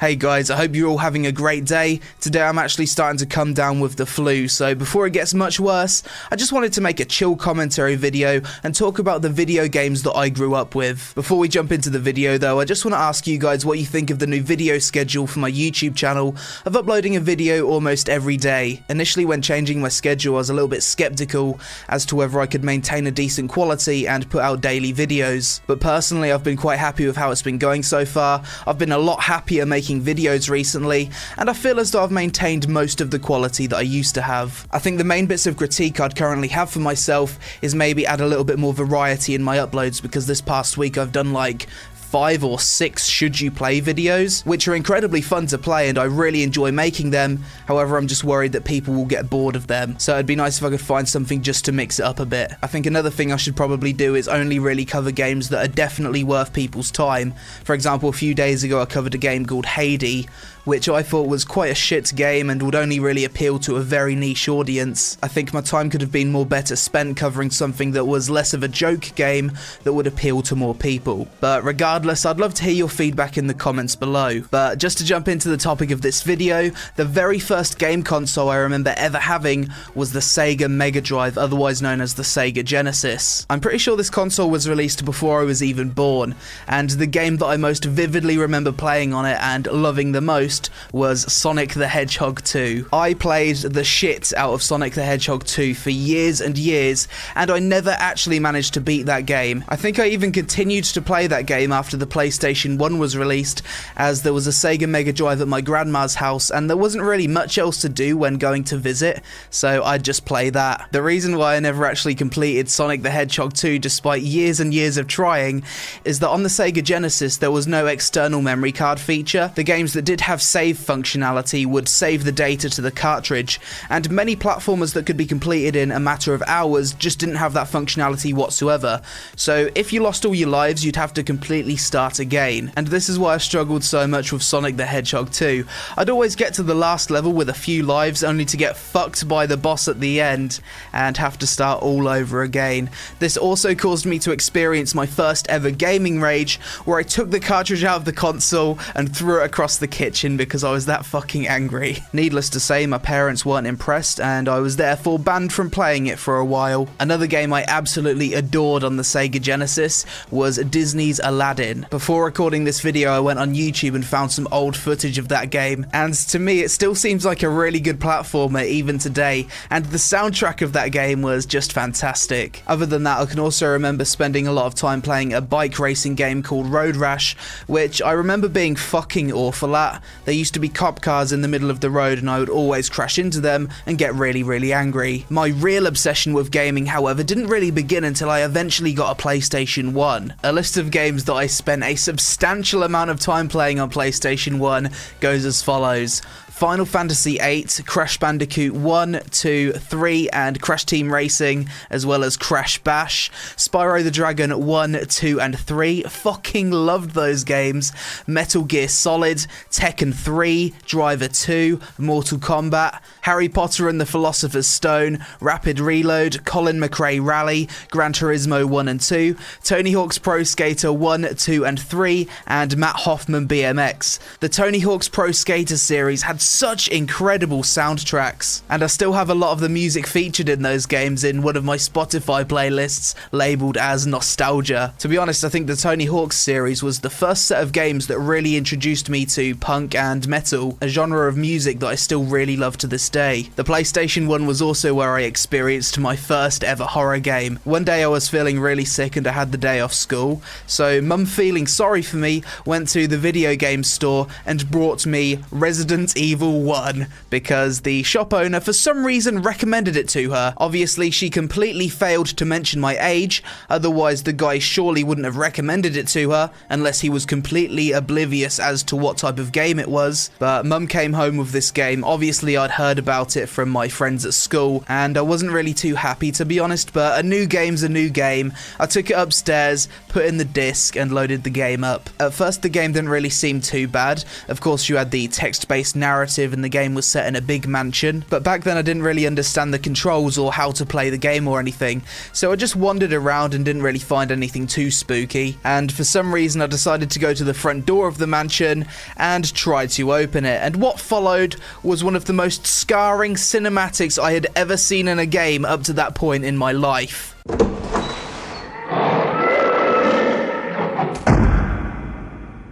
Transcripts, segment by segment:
Hey guys, I hope you're all having a great day. Today I'm actually starting to come down with the flu, so before it gets much worse, I just wanted to make a chill commentary video and talk about the video games that I grew up with. Before we jump into the video though, I just want to ask you guys what you think of the new video schedule for my YouTube channel of uploading a video almost every day. Initially when changing my schedule I was a little bit skeptical as to whether I could maintain a decent quality and put out daily videos, but personally I've been quite happy with how it's been going so far. I've been a lot happier making videos recently, and I feel as though I've maintained most of the quality that I used to have. I think the main bits of critique I'd currently have for myself is maybe add a little bit more variety in my uploads, because this past week I've done like 5 or 6 should you play videos, which are incredibly fun to play and I really enjoy making them. However, I'm just worried that people will get bored of them, so it'd be nice if I could find something just to mix it up a bit. I think another thing I should probably do is only really cover games that are definitely worth people's time. For example, a few days ago I covered a game called Hades, which I thought was quite a shit game and would only really appeal to a very niche audience. I think my time could have been more better spent covering something that was less of a joke game that would appeal to more people. But regardless, I'd love to hear your feedback in the comments below. But just to jump into the topic of this video, the very first game console I remember ever having was the Sega Mega Drive, otherwise known as the Sega Genesis. I'm pretty sure this console was released before I was even born, and the game that I most vividly remember playing on it and loving the most was Sonic the Hedgehog 2. I played the shit out of Sonic the Hedgehog 2 for years and years, and I never actually managed to beat that game. I think I even continued to play that game after the PlayStation 1 was released, as there was a Sega Mega Drive at my grandma's house and there wasn't really much else to do when going to visit, so I'd just play that. The reason why I never actually completed Sonic the Hedgehog 2 despite years and years of trying is that on the Sega Genesis there was no external memory card feature. The games that did have save functionality would save the data to the cartridge, and many platformers that could be completed in a matter of hours just didn't have that functionality whatsoever. So if you lost all your lives, you'd have to completely start again, and this is why I struggled so much with Sonic the Hedgehog 2. I'd always get to the last level with a few lives only to get fucked by the boss at the end and have to start all over again. This also caused me to experience my first ever gaming rage, where I took the cartridge out of the console and threw it across the kitchen because I was that fucking angry. Needless to say, my parents weren't impressed and I was therefore banned from playing it for a while. Another game I absolutely adored on the Sega Genesis was Disney's Aladdin. Before recording this video I went on YouTube and found some old footage of that game, and to me it still seems like a really good platformer even today, and the soundtrack of that game was just fantastic. Other than that, I can also remember spending a lot of time playing a bike racing game called Road Rash, which I remember being fucking awful at. There used to be cop cars in the middle of the road and I would always crash into them and get really angry. My real obsession with gaming, however, didn't really begin until I eventually got a PlayStation 1. A list of games that I spent a substantial amount of time playing on PlayStation 1 goes as follows: Final Fantasy VIII, Crash Bandicoot 1, 2, 3, and Crash Team Racing, as well as Crash Bash, Spyro the Dragon 1, 2, and 3, fucking loved those games, Metal Gear Solid, Tekken 3, Driver 2, Mortal Kombat, Harry Potter and the Philosopher's Stone, Rapid Reload, Colin McRae Rally, Gran Turismo 1 and 2, Tony Hawk's Pro Skater 1, 2, and 3, and Matt Hoffman BMX. The Tony Hawk's Pro Skater series had such incredible soundtracks, and I still have a lot of the music featured in those games in one of my Spotify playlists labelled as Nostalgia. To be honest, I think the Tony Hawk series was the first set of games that really introduced me to punk and metal, a genre of music that I still really love to this day. The PlayStation 1 was also where I experienced my first ever horror game. One day I was feeling really sick and I had the day off school, so mum, feeling sorry for me, went to the video game store and brought me Resident Evil 1 because the shop owner for some reason recommended it to her. Obviously she completely failed to mention my age, otherwise the guy surely wouldn't have recommended it to her unless he was completely oblivious as to what type of game it was. But mum came home with this game. Obviously I'd heard about it from my friends at school and I wasn't really too happy, to be honest, but a new game's a new game. I took it upstairs, put in the disc and loaded the game up. At first the game didn't really seem too bad. Of course you had the text-based narrative narrative and the game was set in a big mansion. But back then I didn't really understand the controls or how to play the game or anything, so I just wandered around and didn't really find anything too spooky. And for some reason I decided to go to the front door of the mansion and try to open it. And what followed was one of the most scarring cinematics I had ever seen in a game up to that point in my life.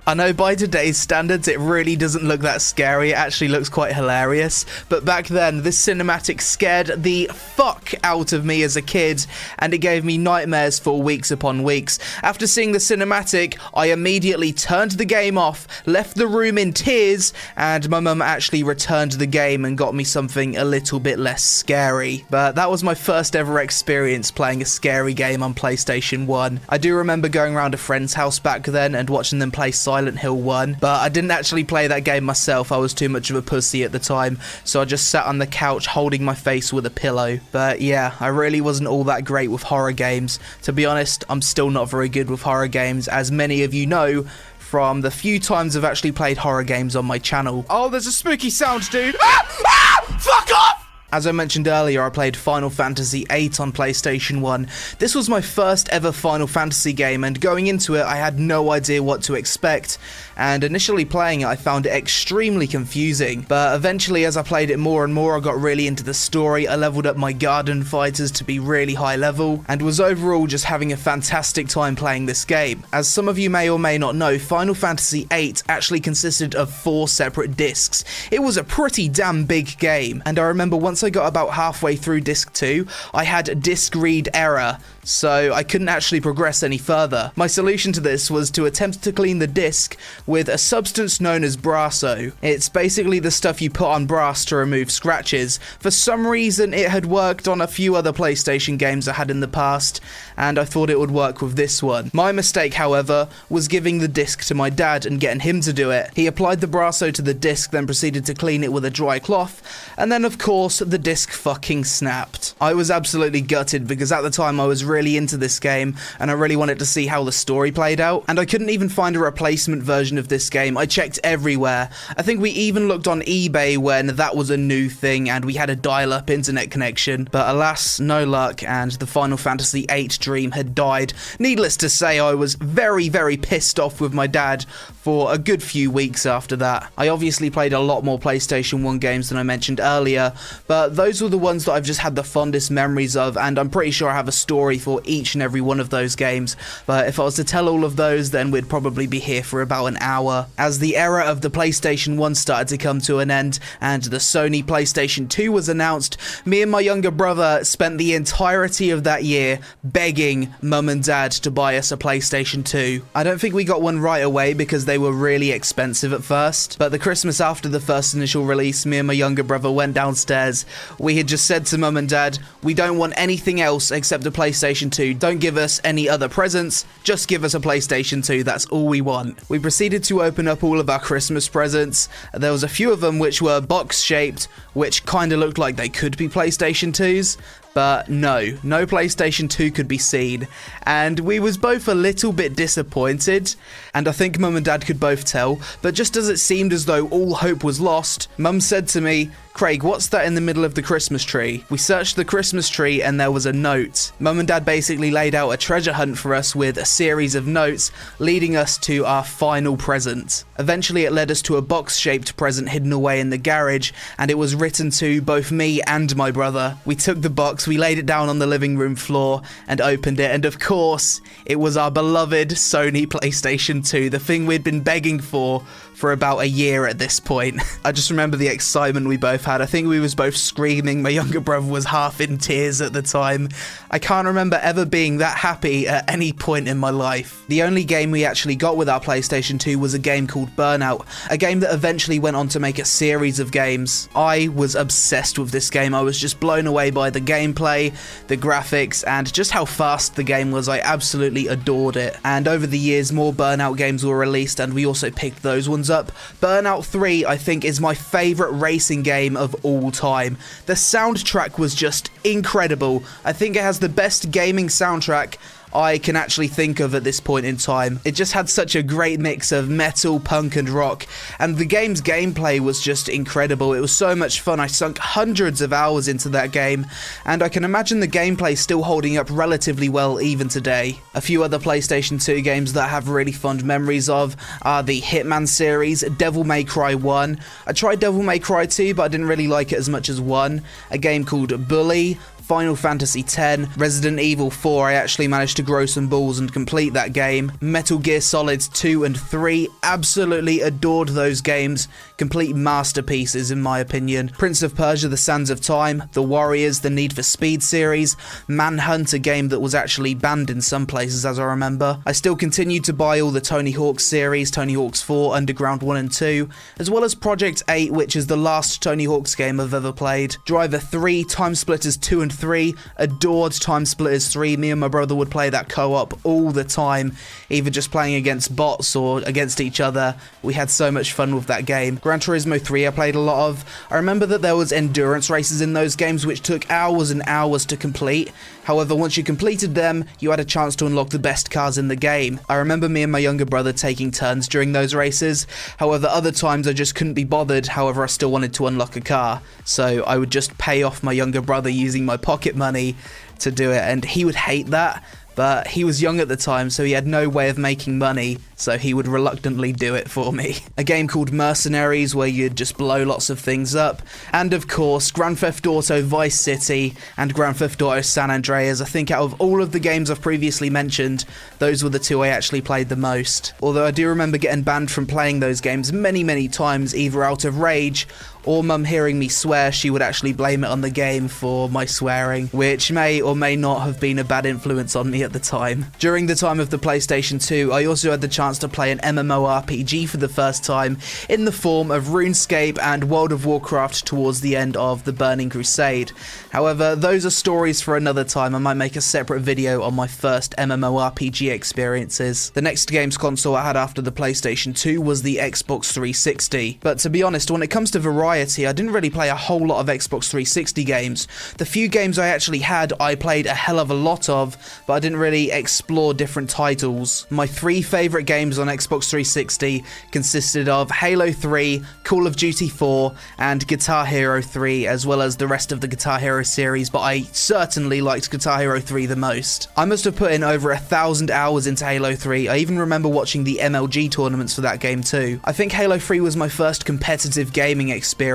I know by today's standards it really doesn't look that scary, it actually looks quite hilarious, but back then this cinematic scared the fuck out of me as a kid, and it gave me nightmares for weeks upon weeks. After seeing the cinematic, I immediately turned the game off, left the room in tears, and my mum actually returned the game and got me something a little bit less scary. But that was my first ever experience playing a scary game on PlayStation 1. I do remember going around a friend's house back then and watching them play Silent Hill 1, but I didn't actually play that game myself. I was too much of a pussy at the time, so I just sat on the couch holding my face with a pillow. But yeah, I really wasn't all that great with horror games. To be honest, I'm still not very good with horror games, as many of you know from the few times I've actually played horror games on my channel. Oh, there's a spooky sound, dude. Fuck off! As I mentioned earlier, I played Final Fantasy VIII on PlayStation 1. This was my first ever Final Fantasy game, and going into it I had no idea what to expect, and initially playing it I found it extremely confusing. But eventually, as I played it more and more, I got really into the story. I leveled up my garden fighters to be really high level, and was overall just having a fantastic time playing this game. As some of you may or may not know, Final Fantasy VIII actually consisted of 4 separate discs. It was a pretty damn big game, and I remember once I got about halfway through disc 2, I had disc read error, so I couldn't actually progress any further. My solution to this was to attempt to clean the disc with a substance known as Brasso. It's basically the stuff you put on brass to remove scratches. For some reason it had worked on a few other PlayStation games I had in the past, and I thought it would work with this one. My mistake, however, was giving the disc to my dad and getting him to do it. He applied the Brasso to the disc, then proceeded to clean it with a dry cloth, and then of course the disc fucking snapped. I was absolutely gutted because at the time I was really into this game and I really wanted to see how the story played out, and I couldn't even find a replacement version of this game. I checked everywhere. I think we even looked on eBay when that was a new thing and we had a dial-up internet connection, but alas, no luck, and the Final Fantasy VIII dream had died. Needless to say, I was very, very pissed off with my dad for a good few weeks after that. I obviously played a lot more PlayStation 1 games than I mentioned earlier, but those were the ones that I've just had the fondest memories of, and I'm pretty sure I have a story for each and every one of those games. But if I was to tell all of those, then we'd probably be here for about an hour. As the era of the PlayStation 1 started to come to an end and the Sony PlayStation 2 was announced, me and my younger brother spent the entirety of that year begging mum and dad to buy us a PlayStation 2. I don't think we got one right away because they were really expensive at first, but the Christmas after the first initial release, me and my younger brother went downstairs. We had just said to mum and dad, we don't want anything else except a PlayStation 2. Don't give us any other presents, just give us a PlayStation 2, that's all we want. We proceeded to open up all of our Christmas presents. There was a few of them which were box shaped, which kind of looked like they could be PlayStation 2s. But no PlayStation 2 could be seen, and we was both a little bit disappointed, and I think mum and dad could both tell, but just as it seemed as though all hope was lost, mum said to me, Craig, what's that in the middle of the Christmas tree? We searched the Christmas tree and there was a note. Mum and dad basically laid out a treasure hunt for us with a series of notes leading us to our final present. Eventually it led us to a box-shaped present hidden away in the garage, and it was written to both me and my brother. We took the box, we laid it down on the living room floor and opened it, and of course it was our beloved Sony PlayStation 2, the thing we'd been begging for about a year at this point. I just remember the excitement we both had. I think we was both screaming. My younger brother was half in tears at the time. I can't remember ever being that happy at any point in my life. The only game we actually got with our PlayStation 2 was a game called Burnout, a game that eventually went on to make a series of games. I was obsessed with this game. I was just blown away by the gameplay, the graphics, and just how fast the game was. I absolutely adored it. And over the years, more Burnout games were released, and we also picked those ones up. Burnout 3, I think, is my favourite racing game of all time. The soundtrack was just incredible. I think it has the best gaming soundtrack I can actually think of at this point in time. It just had such a great mix of metal, punk, and rock, and the game's gameplay was just incredible. It was so much fun. I sunk hundreds of hours into that game, and I can imagine the gameplay still holding up relatively well even today. A few other PlayStation 2 games that I have really fond memories of are the Hitman series, Devil May Cry 1. I tried Devil May Cry 2, but I didn't really like it as much as 1. A game called Bully, Final Fantasy X, Resident Evil 4, I actually managed to grow some balls and complete that game. Metal Gear Solid 2 and 3, absolutely adored those games, complete masterpieces in my opinion. Prince of Persia, The Sands of Time, The Warriors, the Need for Speed series, Manhunt, a game that was actually banned in some places as I remember. I still continue to buy all the Tony Hawk series, Tony Hawk's 4, Underground 1 and 2, as well as Project 8, which is the last Tony Hawk's game I've ever played. Driver 3, Timesplitters 2 and 3, adored Timesplitters 3. Me and my brother would play that co-op all the time, either just playing against bots or against each other. We had so much fun with that game. Gran Turismo 3 I played a lot of. I remember that there was endurance races in those games which took hours and hours to complete. However, once you completed them, you had a chance to unlock the best cars in the game. I remember me and my younger brother taking turns during those races. However, other times I just couldn't be bothered. However, I still wanted to unlock a car, so I would just pay off my younger brother using my pocket money to do it, and he would hate that. But he was young at the time, so he had no way of making money, so he would reluctantly do it for me. A game called Mercenaries, where you'd just blow lots of things up. And of course, Grand Theft Auto Vice City and Grand Theft Auto San Andreas. I think out of all of the games I've previously mentioned, those were the two I actually played the most. Although I do remember getting banned from playing those games many times, either out of rage or mum hearing me swear. She would actually blame it on the game for my swearing, which may or may not have been a bad influence on me at the time. During the time of the PlayStation 2, I also had the chance to play an MMORPG for the first time in the form of RuneScape and World of Warcraft towards the end of the Burning Crusade. However, those are stories for another time. I might make a separate video on my first MMORPG experiences. The next games console I had after the PlayStation 2 was the Xbox 360. But to be honest, when it comes to variety, I didn't really play a whole lot of Xbox 360 games. The few games I actually had, I played a hell of a lot of, but I didn't really explore different titles. My three favourite games on Xbox 360 consisted of Halo 3, Call of Duty 4, and Guitar Hero 3, as well as the rest of the Guitar Hero series, but I certainly liked Guitar Hero 3 the most. I must have put in over 1,000 hours into Halo 3. I even remember watching the MLG tournaments for that game too. I think Halo 3 was my first competitive gaming experience.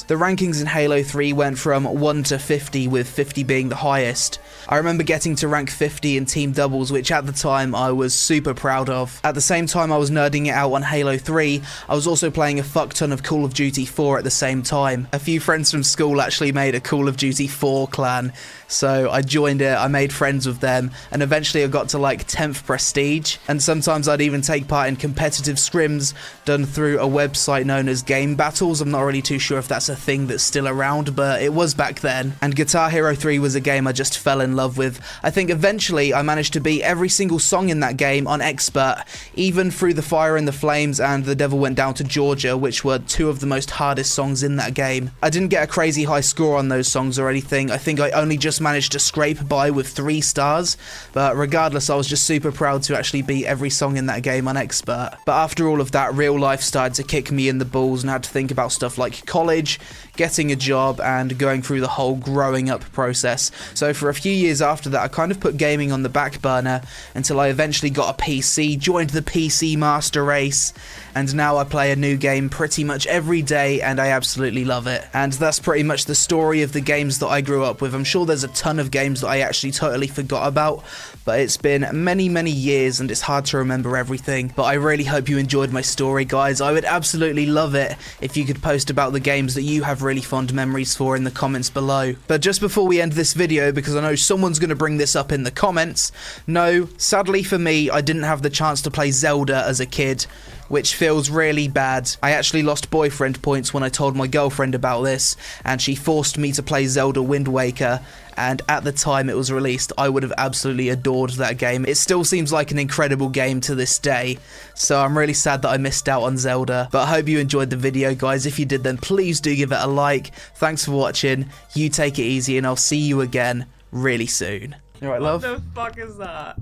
The rankings in Halo 3 went from 1 to 50, with 50 being the highest. I remember getting to rank 50 in team doubles, which at the time I was super proud of. At the same time I was nerding it out on Halo 3, I was also playing a fuck ton of Call of Duty 4 at the same time. A few friends from school actually made a Call of Duty 4 clan, so I joined it, I made friends with them, and eventually I got to like 10th prestige, and sometimes I'd even take part in competitive scrims done through a website known as Game Battles. I'm not really too sure if that's a thing that's still around, but it was back then. And Guitar Hero 3 was a game I just fell in love with. I think eventually I managed to beat every single song in that game on Expert, even through The Fire and the Flames and The Devil Went Down to Georgia, which were two of the most hardest songs in that game. I didn't get a crazy high score on those songs or anything. I think I only just managed to scrape by with 3 stars, but regardless, I was just super proud to actually beat every song in that game on Expert. But after all of that, real life started to kick me in the balls and I had to think about stuff like college, getting a job, and going through the whole growing up process. So for a few years after that, I kind of put gaming on the back burner until I eventually got a PC, joined the PC master race, and now I play a new game pretty much every day and I absolutely love it. And that's pretty much the story of the games that I grew up with. I'm sure there's a ton of games that I actually totally forgot about, but it's been many years and it's hard to remember everything. But I really hope you enjoyed my story, guys. I would absolutely love it if you could post about the games that you have really fond memories for in the comments below. But just before we end this video, because I know someone's going to bring this up in the comments, no, sadly for me, I didn't have the chance to play Zelda as a kid, which feels really bad. I actually lost boyfriend points when I told my girlfriend about this, and she forced me to play Zelda Wind Waker, and at the time it was released, I would have absolutely adored that game. It still seems like an incredible game to this day, so I'm really sad that I missed out on Zelda. But I hope you enjoyed the video, guys. If you did, then please do give it a like. Thanks for watching, you take it easy, and I'll see you again really soon. Alright, love? What the fuck is that?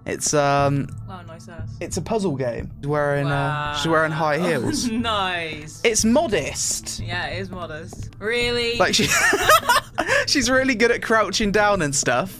It's Wow, nice ass. it's a puzzle game. She's wearing high heels. Nice. It's modest. Yeah, it is modest. Really? Like she's really good at crouching down and stuff.